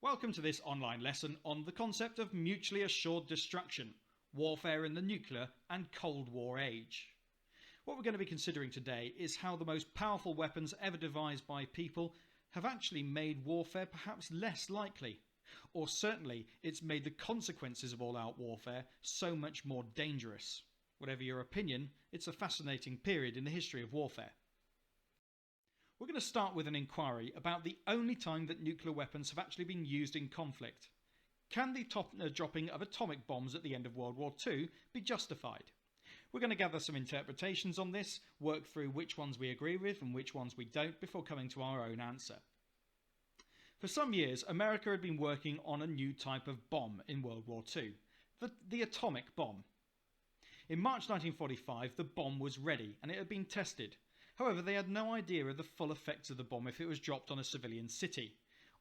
Welcome to this online lesson on the concept of mutually assured destruction, warfare in the nuclear and Cold War age. What we're going to be considering today is how the most powerful weapons ever devised by people have actually made warfare perhaps less likely, or certainly it's made the consequences of all-out warfare so much more dangerous. Whatever your opinion, it's a fascinating period in the history of warfare. We're going to start with an inquiry about the only time that nuclear weapons have actually been used in conflict. Can the dropping of atomic bombs at the end of World War II be justified? We're going to gather some interpretations on this, work through which ones we agree with and which ones we don't before coming to our own answer. For some years, America had been working on a new type of bomb in World War II, the atomic bomb. In March 1945, the bomb was ready and it had been tested. However, they had no idea of the full effects of the bomb if it was dropped on a civilian city.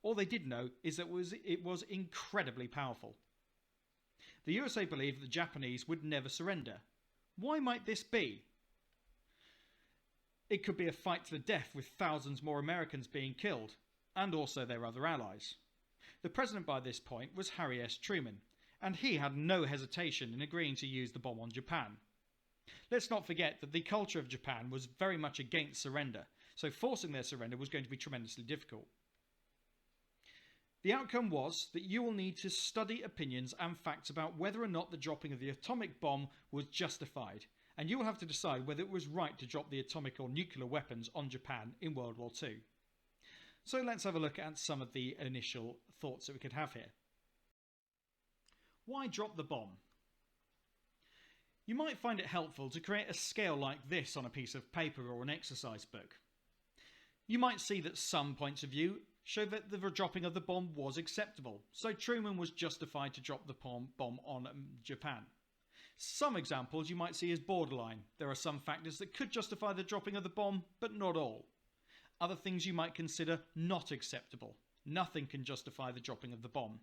All they did know is that it was incredibly powerful. The USA believed the Japanese would never surrender. Why might this be? It could be a fight to the death with thousands more Americans being killed, and also their other allies. The president by this point was Harry S. Truman, and he had no hesitation in agreeing to use the bomb on Japan. Let's not forget that the culture of Japan was very much against surrender, so forcing their surrender was going to be tremendously difficult. The outcome was that you will need to study opinions and facts about whether or not the dropping of the atomic bomb was justified, and you will have to decide whether it was right to drop the atomic or nuclear weapons on Japan in World War II. So let's have a look at some of the initial thoughts that we could have here. Why drop the bomb? You might find it helpful to create a scale like this on a piece of paper or an exercise book. You might see that some points of view show that the dropping of the bomb was acceptable, so Truman was justified to drop the bomb on Japan. Some examples you might see as borderline. There are some factors that could justify the dropping of the bomb, but not all. Other things you might consider not acceptable. Nothing can justify the dropping of the bomb.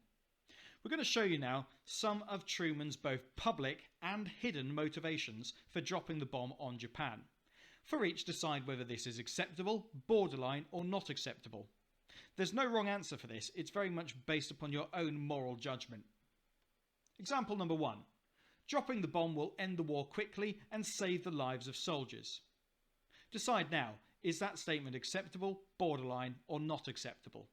We're going to show you now some of Truman's both public and hidden motivations for dropping the bomb on Japan. For each, decide whether this is acceptable, borderline, or not acceptable. There's no wrong answer for this, it's very much based upon your own moral judgment. Example number 1. Dropping the bomb will end the war quickly and save the lives of soldiers. Decide now, is that statement acceptable, borderline, or not acceptable?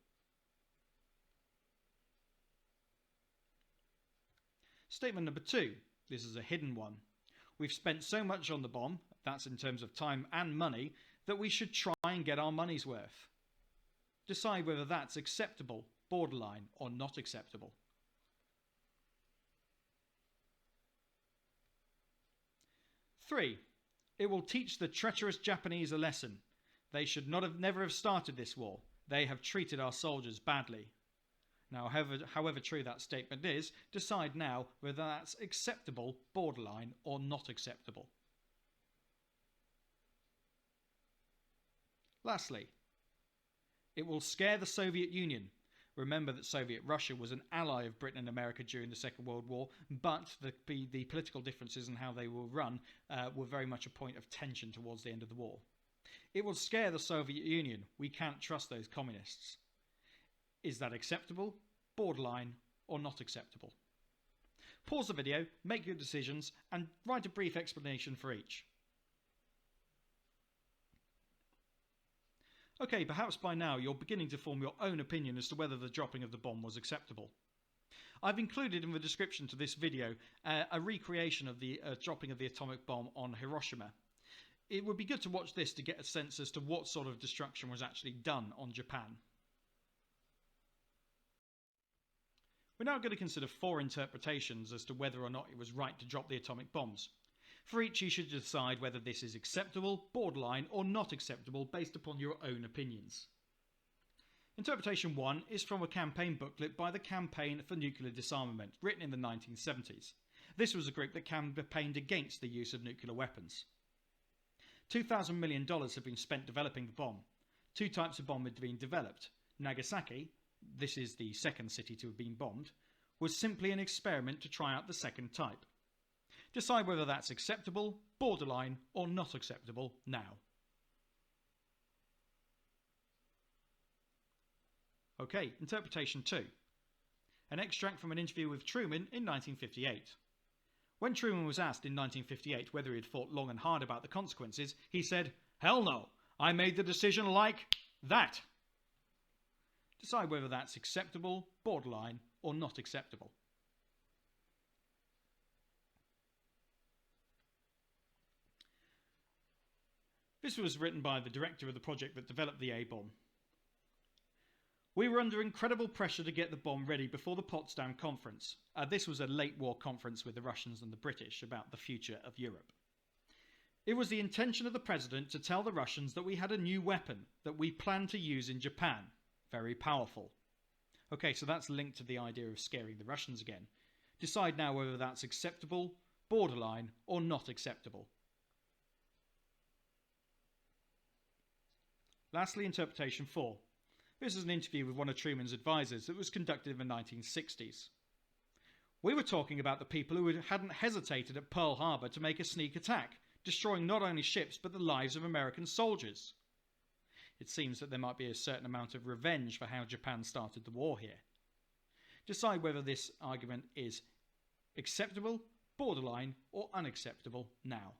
Statement number 2. This is a hidden one. We've spent so much on the bomb, that's in terms of time and money, that we should try and get our money's worth. Decide whether that's acceptable, borderline, or not acceptable. Three, it will teach the treacherous Japanese a lesson. They should never have started this war. They have treated our soldiers badly. Now, however true that statement is, decide now whether that's acceptable, borderline, or not acceptable. Lastly, it will scare the Soviet Union. Remember that Soviet Russia was an ally of Britain and America during the Second World War, but the political differences and how they were run were very much a point of tension towards the end of the war. It will scare the Soviet Union. We can't trust those communists. Is that acceptable, borderline, or not acceptable? Pause the video, make your decisions, and write a brief explanation for each. Okay, perhaps by now you're beginning to form your own opinion as to whether the dropping of the bomb was acceptable. I've included in the description to this video a recreation of the dropping of the atomic bomb on Hiroshima. It would be good to watch this to get a sense as to what sort of destruction was actually done on Japan. We're now going to consider 4 interpretations as to whether or not it was right to drop the atomic bombs. For each, you should decide whether this is acceptable, borderline, or not acceptable based upon your own opinions. Interpretation 1 is from a campaign booklet by the Campaign for Nuclear Disarmament, written in the 1970s. This was a group that campaigned against the use of nuclear weapons. $2,000 million had been spent developing the bomb. 2 types of bomb had been developed. Nagasaki, this is the second city to have been bombed, was simply an experiment to try out the second type. Decide whether that's acceptable, borderline, or not acceptable now. Okay, interpretation 2. An extract from an interview with Truman in 1958. When Truman was asked in 1958 whether he had thought long and hard about the consequences, he said, "Hell no, I made the decision like that." Decide whether that's acceptable, borderline, or not acceptable. This was written by the director of the project that developed the A-bomb. We were under incredible pressure to get the bomb ready before the Potsdam Conference. This was a late war conference with the Russians and the British about the future of Europe. It was the intention of the president to tell the Russians that we had a new weapon that we planned to use in Japan. Very powerful. Okay, so that's linked to the idea of scaring the Russians again. Decide now whether that's acceptable, borderline, or not acceptable. Lastly, interpretation 4. This is an interview with one of Truman's advisors that was conducted in the 1960s. We were talking about the people who hadn't hesitated at Pearl Harbor to make a sneak attack, destroying not only ships but the lives of American soldiers. It seems that there might be a certain amount of revenge for how Japan started the war here. Decide whether this argument is acceptable, borderline, or unacceptable now.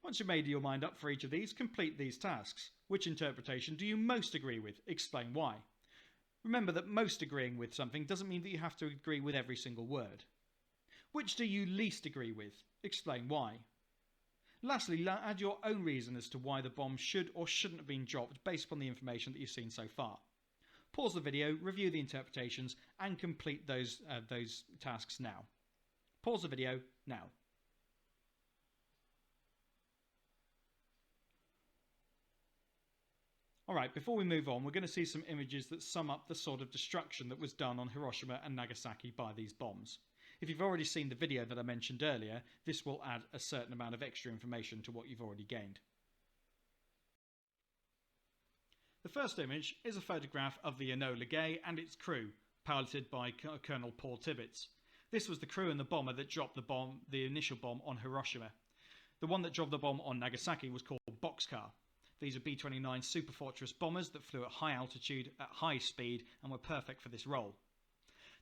Once you've made your mind up for each of these, complete these tasks. Which interpretation do you most agree with? Explain why. Remember that most agreeing with something doesn't mean that you have to agree with every single word. Which do you least agree with? Explain why. Lastly, add your own reason as to why the bomb should or shouldn't have been dropped based upon the information that you've seen so far. Pause the video, review the interpretations, and complete those tasks now. Pause the video now. Alright, before we move on, we're going to see some images that sum up the sort of destruction that was done on Hiroshima and Nagasaki by these bombs. If you've already seen the video that I mentioned earlier, this will add a certain amount of extra information to what you've already gained. The first image is a photograph of the Enola Gay and its crew, piloted by Colonel Paul Tibbets. This was the crew and the bomber that dropped the initial bomb on Hiroshima. The one that dropped the bomb on Nagasaki was called Boxcar. These are B-29 Superfortress bombers that flew at high altitude, at high speed, and were perfect for this role.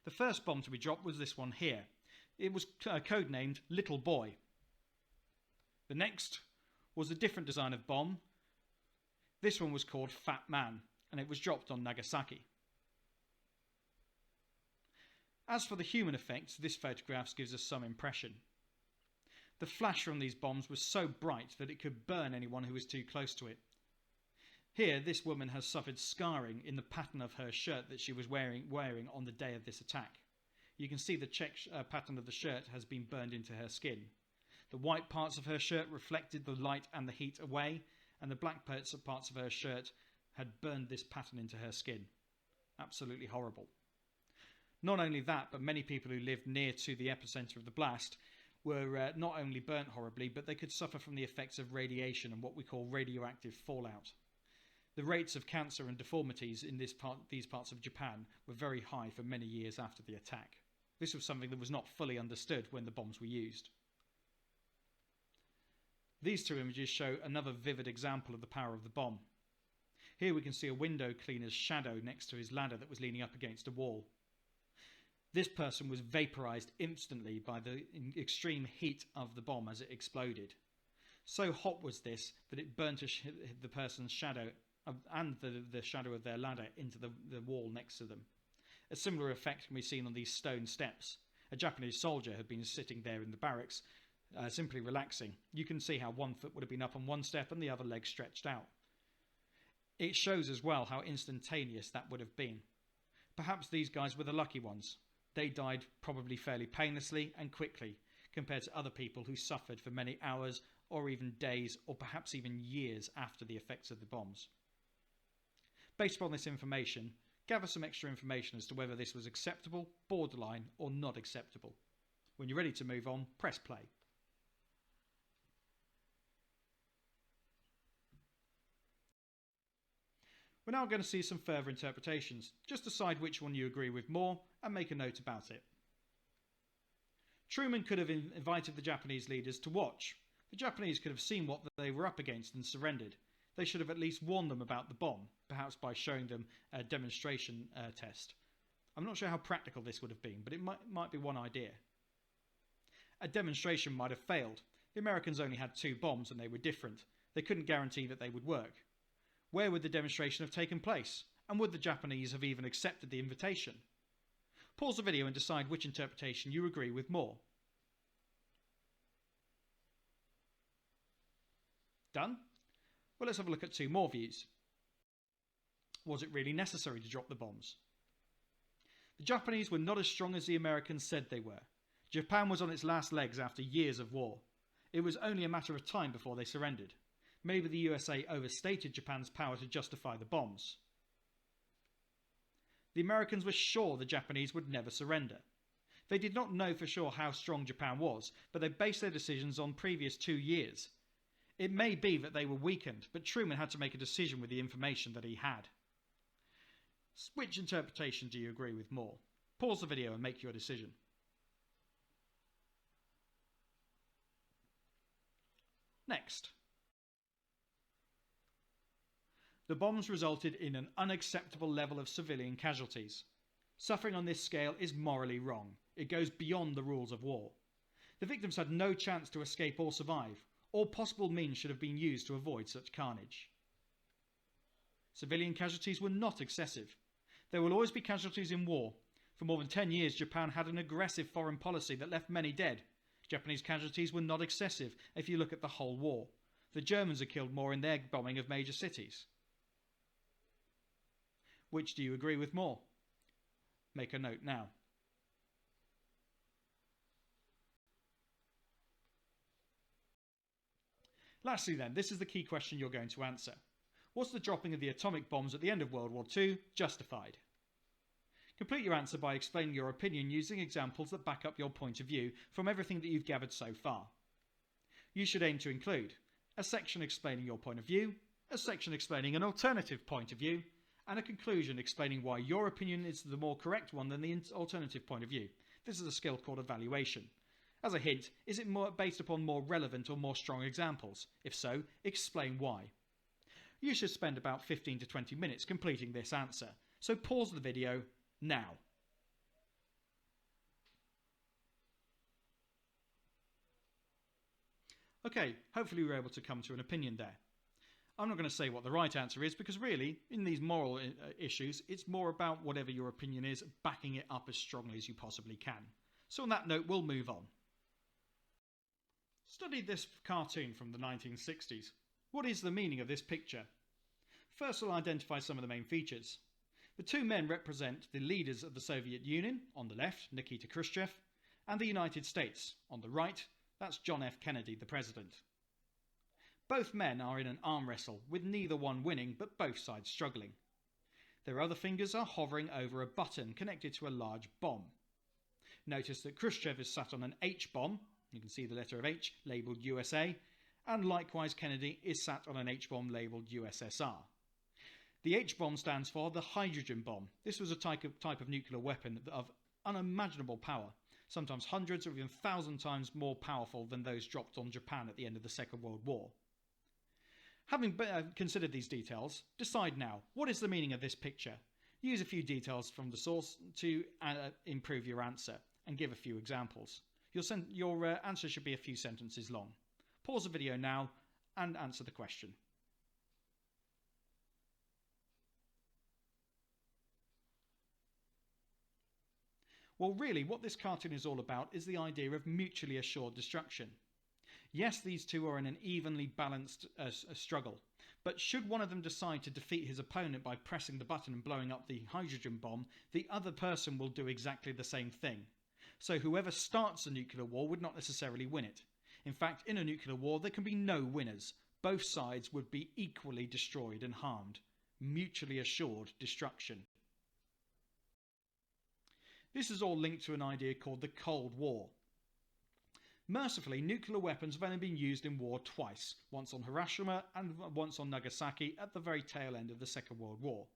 The first bomb to be dropped was this one here. It was codenamed Little Boy. The next was a different design of bomb. This one was called Fat Man, and it was dropped on Nagasaki. As for the human effects, this photograph gives us some impression. The flash from these bombs was so bright that it could burn anyone who was too close to it. Here, this woman has suffered scarring in the pattern of her shirt that she was wearing on the day of this attack. You can see the check pattern of the shirt has been burned into her skin. The white parts of her shirt reflected the light and the heat away, and the black parts of her shirt had burned this pattern into her skin. Absolutely horrible. Not only that, but many people who lived near to the epicenter of the blast were not only burnt horribly, but they could suffer from the effects of radiation and what we call radioactive fallout. The rates of cancer and deformities in these parts of Japan were very high for many years after the attack. This was something that was not fully understood when the bombs were used. These two images show another vivid example of the power of the bomb. Here we can see a window cleaner's shadow next to his ladder that was leaning up against a wall. This person was vaporized instantly by the extreme heat of the bomb as it exploded. So hot was this that it burnt the person's shadow and the shadow of their ladder into the wall next to them. A similar effect can be seen on these stone steps. A Japanese soldier had been sitting there in the barracks, simply relaxing. You can see how one foot would have been up on one step and the other leg stretched out. It shows as well how instantaneous that would have been. Perhaps these guys were the lucky ones. They died probably fairly painlessly and quickly, compared to other people who suffered for many hours or even days or perhaps even years after the effects of the bombs. Based upon this information, gather some extra information as to whether this was acceptable, borderline, or not acceptable. When you're ready to move on, press play. We're now going to see some further interpretations. Just decide which one you agree with more and make a note about it. Truman could have invited the Japanese leaders to watch. The Japanese could have seen what they were up against and surrendered. They should have at least warned them about the bomb. Perhaps perhaps by showing them a demonstration test. I'm not sure how practical this would have been, but it might be one idea. A demonstration might have failed. The Americans only had 2 bombs and they were different. They couldn't guarantee that they would work. Where would the demonstration have taken place? And would the Japanese have even accepted the invitation? Pause the video and decide which interpretation you agree with more. Done? Well, let's have a look at 2 more views. Was it really necessary to drop the bombs? The Japanese were not as strong as the Americans said they were. Japan was on its last legs after years of war. It was only a matter of time before they surrendered. Maybe the USA overstated Japan's power to justify the bombs. The Americans were sure the Japanese would never surrender. They did not know for sure how strong Japan was, but they based their decisions on previous 2 years. It may be that they were weakened, but Truman had to make a decision with the information that he had. Which interpretation do you agree with more? Pause the video and make your decision. Next. The bombs resulted in an unacceptable level of civilian casualties. Suffering on this scale is morally wrong. It goes beyond the rules of war. The victims had no chance to escape or survive. All possible means should have been used to avoid such carnage. Civilian casualties were not excessive. There will always be casualties in war. For more than 10 years, Japan had an aggressive foreign policy that left many dead. Japanese casualties were not excessive if you look at the whole war. The Germans are killed more in their bombing of major cities. Which do you agree with more? Make a note now. Lastly then, this is the key question you're going to answer. Was the dropping of the atomic bombs at the end of World War II justified? Complete your answer by explaining your opinion using examples that back up your point of view from everything that you've gathered so far. You should aim to include a section explaining your point of view, a section explaining an alternative point of view, and a conclusion explaining why your opinion is the more correct one than the alternative point of view. This is a skill called evaluation. As a hint, is it more based upon more relevant or more strong examples? If so, explain why. You should spend about 15 to 20 minutes completing this answer, so pause the video now. Okay, hopefully we were able to come to an opinion there. I'm not going to say what the right answer is because really, in these moral issues, it's more about whatever your opinion is, backing it up as strongly as you possibly can. So on that note, we'll move on. Study this cartoon from the 1960s. What is the meaning of this picture? First, we'll identify some of the main features. The 2 men represent the leaders of the Soviet Union, on the left, Nikita Khrushchev, and the United States, on the right, that's John F. Kennedy, the president. Both men are in an arm wrestle, with neither one winning, but both sides struggling. Their other fingers are hovering over a button connected to a large bomb. Notice that Khrushchev is sat on an H bomb, you can see the letter of H labelled USA, and likewise Kennedy is sat on an H bomb labelled USSR. The H bomb stands for the hydrogen bomb. This was a type of nuclear weapon of unimaginable power, sometimes hundreds or even 1,000 times more powerful than those dropped on Japan at the end of the Second World War. Having considered these details, decide now, what is the meaning of this picture? Use a few details from the source to improve your answer and give a few examples. Your answer should be a few sentences long. Pause the video now and answer the question. Well, really, what this cartoon is all about is the idea of mutually assured destruction. Yes, these two are in an evenly balanced struggle, but should one of them decide to defeat his opponent by pressing the button and blowing up the hydrogen bomb, the other person will do exactly the same thing. So whoever starts a nuclear war would not necessarily win it. In fact, in a nuclear war, there can be no winners. Both sides would be equally destroyed and harmed. Mutually assured destruction. This is all linked to an idea called the Cold War. Mercifully, nuclear weapons have only been used in war twice, once on Hiroshima and once on Nagasaki at the very tail end of the Second World War.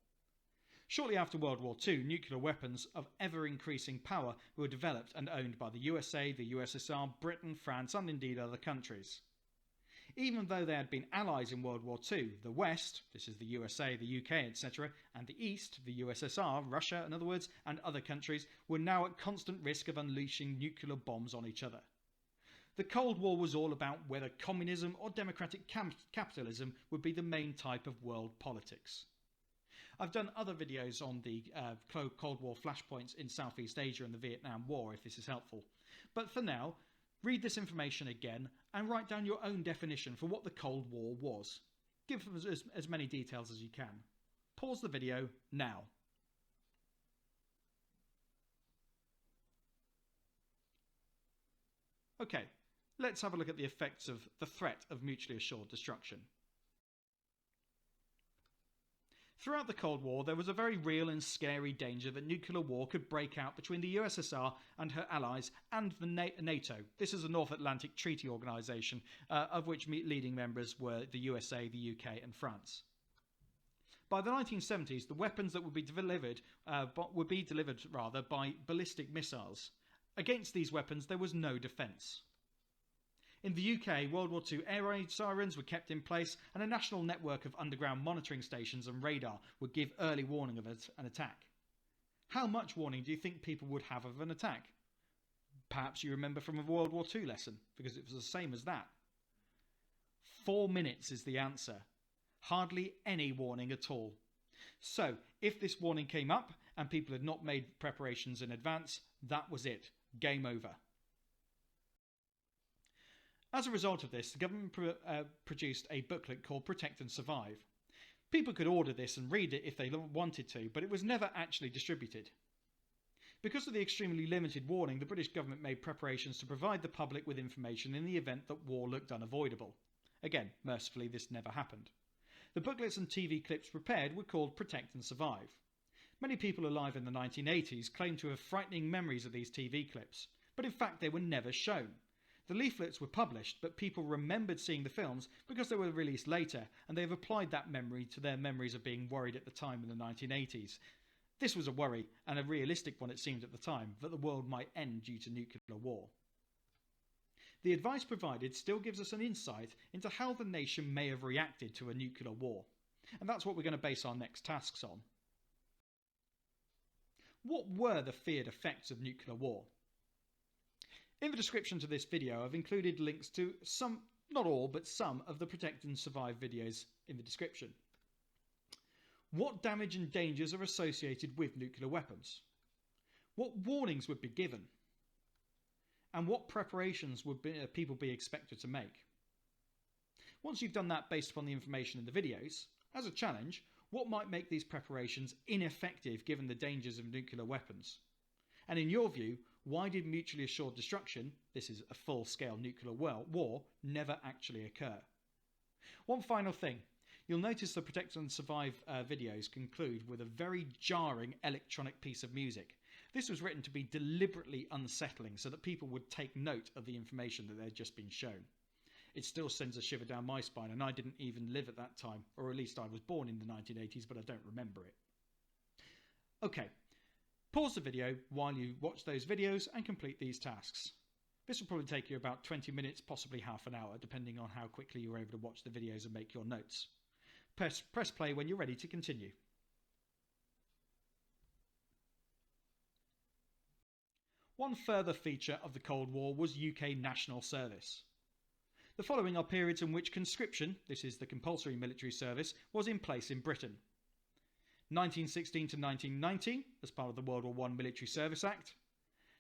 Shortly after World War II, nuclear weapons of ever-increasing power were developed and owned by the USA, the USSR, Britain, France and indeed other countries. Even though they had been allies in World War II, the West, this is the USA, the UK, etc., and the East, the USSR, Russia in other words, and other countries, were now at constant risk of unleashing nuclear bombs on each other. The Cold War was all about whether communism or democratic capitalism would be the main type of world politics. I've done other videos on the Cold War flashpoints in Southeast Asia and the Vietnam War if this is helpful. But for now, read this information again and write down your own definition for what the Cold War was. Give as many details as you can. Pause the video now. Okay, let's have a look at the effects of the threat of mutually assured destruction. Throughout the Cold War, there was a very real and scary danger that nuclear war could break out between the USSR and her allies and the NATO. This is a North Atlantic Treaty Organisation, of which leading members were the USA, the UK and France. By the 1970s, the weapons that would be delivered by ballistic missiles. Against these weapons, there was no defence. In the UK, World War II air raid sirens were kept in place, and a national network of underground monitoring stations and radar would give early warning of an attack. How much warning do you think people would have of an attack? Perhaps you remember from a World War II lesson, because it was the same as that. 4 minutes is the answer. Hardly any warning at all. So, if this warning came up and people had not made preparations in advance, that was it. Game over. As a result of this, the government produced a booklet called Protect and Survive. People could order this and read it if they wanted to, but it was never actually distributed. Because of the extremely limited warning, the British government made preparations to provide the public with information in the event that war looked unavoidable. Again, mercifully, this never happened. The booklets and TV clips prepared were called Protect and Survive. Many people alive in the 1980s claim to have frightening memories of these TV clips, but in fact they were never shown. The leaflets were published, but people remembered seeing the films because they were released later, and they have applied that memory to their memories of being worried at the time in the 1980s. This was a worry, and a realistic one it seemed at the time, that the world might end due to nuclear war. The advice provided still gives us an insight into how the nation may have reacted to a nuclear war, and that's what we're going to base our next tasks on. What were the feared effects of nuclear war? In the description to this video, I've included links to some, not all, but some of the Protect and Survive videos in the description. What damage and dangers are associated with nuclear weapons? What warnings would be given? And what preparations would people be expected to make? Once you've done that based upon the information in the videos, as a challenge, what might make these preparations ineffective given the dangers of nuclear weapons? And in your view, why did mutually assured destruction, this is a full-scale nuclear war, never actually occur? One final thing. You'll notice the Protect and Survive videos conclude with a very jarring electronic piece of music. This was written to be deliberately unsettling so that people would take note of the information that they'd just been shown. It still sends a shiver down my spine, and I didn't even live at that time, or at least I was born in the 1980s, but I don't remember it. Okay. Pause the video while you watch those videos and complete these tasks. This will probably take you about 20 minutes, possibly half an hour, depending on how quickly you're able to watch the videos and make your notes. Press play when you're ready to continue. One further feature of the Cold War was UK national service. The following are periods in which conscription, this is the compulsory military service, was in place in Britain. 1916 to 1919, as part of the World War I Military Service Act.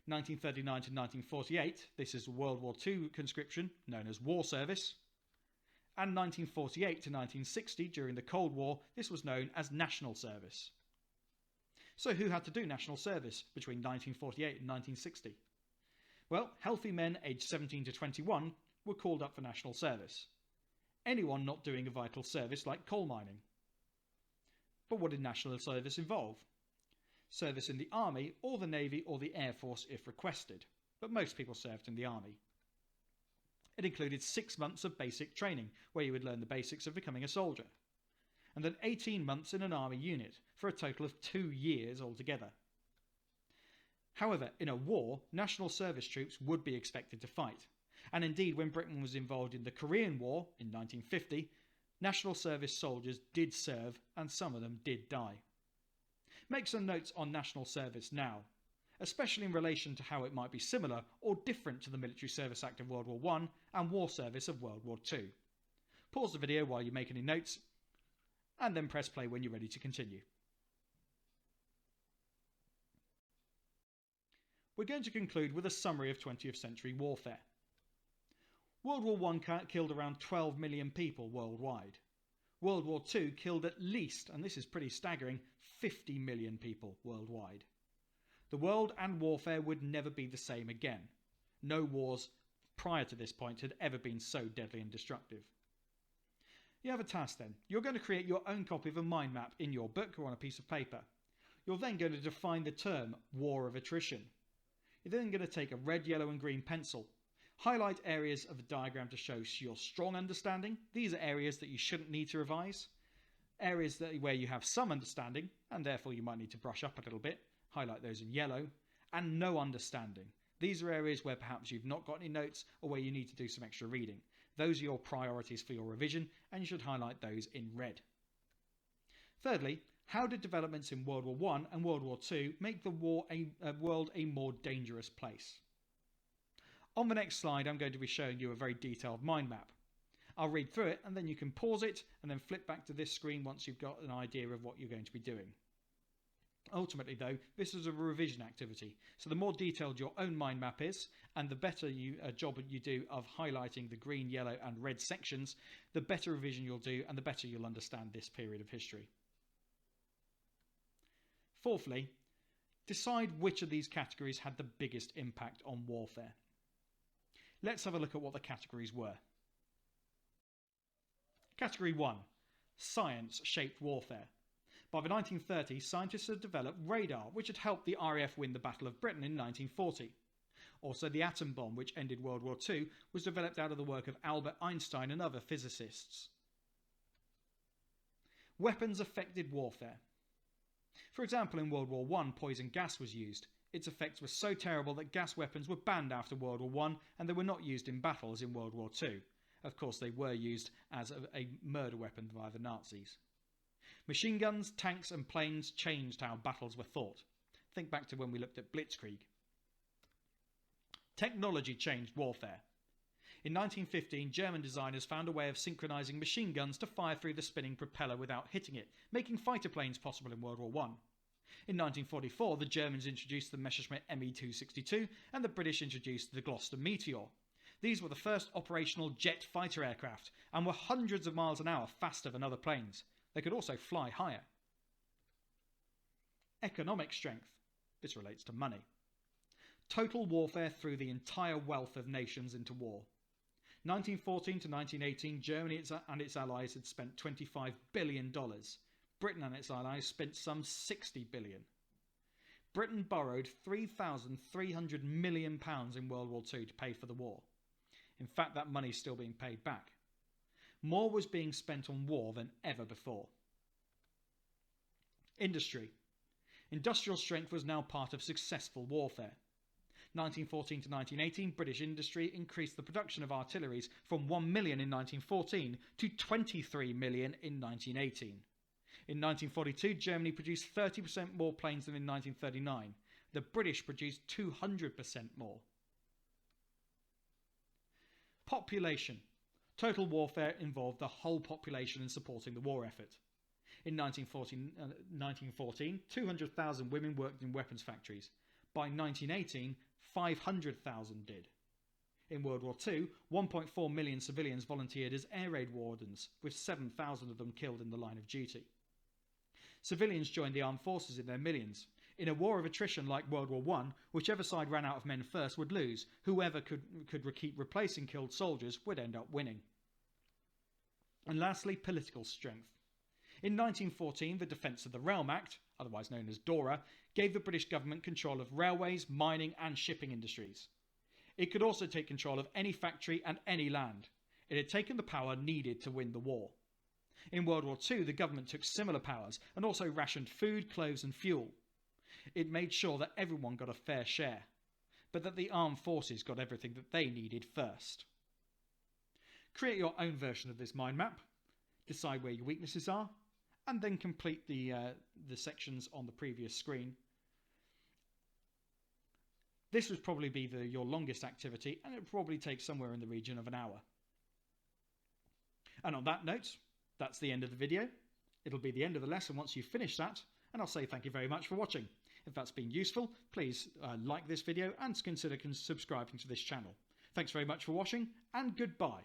1939 to 1948, this is World War II conscription, known as war service. And 1948 to 1960, during the Cold War, this was known as national service. So who had to do national service between 1948 and 1960? Well, healthy men aged 17 to 21 were called up for national service. Anyone not doing a vital service like coal mining. But what did national service involve? Service in the Army or the Navy or the Air Force if requested, but most people served in the Army. It included 6 months of basic training, where you would learn the basics of becoming a soldier, and then 18 months in an Army unit, for a total of 2 years altogether. However, in a war, national service troops would be expected to fight, And indeed, when Britain was involved in the Korean War in 1950, national service soldiers did serve and some of them did die. Make some notes on national service now, especially in relation to how it might be similar or different to the Military Service Act of World War I and War Service of World War II. Pause the video while you make any notes and then press play when you're ready to continue. We're going to conclude with a summary of 20th century warfare. World War I killed around 12 million people worldwide. World War II killed at least, and this is pretty staggering, 50 million people worldwide. The world and warfare would never be the same again. No wars prior to this point had ever been so deadly and destructive. You have a task then. You're going to create your own copy of a mind map in your book or on a piece of paper. You're then going to define the term war of attrition. You're then going to take a red, yellow and green pencil. Highlight areas of the diagram to show your strong understanding. These are areas that you shouldn't need to revise. Areas where you have some understanding, and therefore you might need to brush up a little bit. Highlight those in yellow. And no understanding. These are areas where perhaps you've not got any notes or where you need to do some extra reading. Those are your priorities for your revision, and you should highlight those in red. Thirdly, how did developments in World War I and World War II make the world a more dangerous place? On the next slide, I'm going to be showing you a very detailed mind map. I'll read through it and then you can pause it and then flip back to this screen once you've got an idea of what you're going to be doing. Ultimately though, this is a revision activity, so the more detailed your own mind map is and the better job you do of highlighting the green, yellow and red sections, the better revision you'll do and the better you'll understand this period of history. Fourthly, decide which of these categories had the biggest impact on warfare. Let's have a look at what the categories were. Category 1. Science shaped warfare. By the 1930s, scientists had developed radar, which had helped the RAF win the Battle of Britain in 1940. Also, the atom bomb, which ended World War II, was developed out of the work of Albert Einstein and other physicists. Weapons affected warfare. For example, in World War I, poison gas was used. Its effects were so terrible that gas weapons were banned after World War I and they were not used in battles in World War II. Of course, they were used as a murder weapon by the Nazis. Machine guns, tanks and planes changed how battles were fought. Think back to when we looked at Blitzkrieg. Technology changed warfare. In 1915, German designers found a way of synchronizing machine guns to fire through the spinning propeller without hitting it, making fighter planes possible in World War I. In 1944, the Germans introduced the Messerschmitt Me-262 and the British introduced the Gloucester Meteor. These were the first operational jet fighter aircraft and were hundreds of miles an hour faster than other planes. They could also fly higher. Economic strength. This relates to money. Total warfare threw the entire wealth of nations into war. 1914 to 1918, Germany and its allies had spent $25 billion. Britain and its allies spent some $60 billion. Britain borrowed £3,300 million in World War II to pay for the war. In fact, that money is still being paid back. More was being spent on war than ever before. Industry. Industrial strength was now part of successful warfare. 1914 to 1918, British industry increased the production of artilleries from 1 million in 1914 to 23 million in 1918. In 1942, Germany produced 30% more planes than in 1939. The British produced 200% more. Population. Total warfare involved the whole population in supporting the war effort. In 1914, 200,000 women worked in weapons factories. By 1918, 500,000 did. In World War II, 1.4 million civilians volunteered as air raid wardens, with 7,000 of them killed in the line of duty. Civilians joined the armed forces in their millions. In a war of attrition like World War I, whichever side ran out of men first would lose. Whoever could keep replacing killed soldiers would end up winning. And lastly, political strength. In 1914, the Defence of the Realm Act, otherwise known as DORA, gave the British government control of railways, mining and shipping industries. It could also take control of any factory and any land. It had taken the power needed to win the war. In World War II, the government took similar powers and also rationed food, clothes and fuel. It made sure that everyone got a fair share. but that the armed forces got everything that they needed first. Create your own version of this mind map, decide where your weaknesses are, and then complete the sections on the previous screen. This would probably be your longest activity, and it would probably take somewhere in the region of an hour. And on that note, that's the end of the video. It'll be the end of the lesson once you've finished that, and I'll say thank you very much for watching. If that's been useful, please like this video and consider subscribing to this channel. Thanks very much for watching, and goodbye.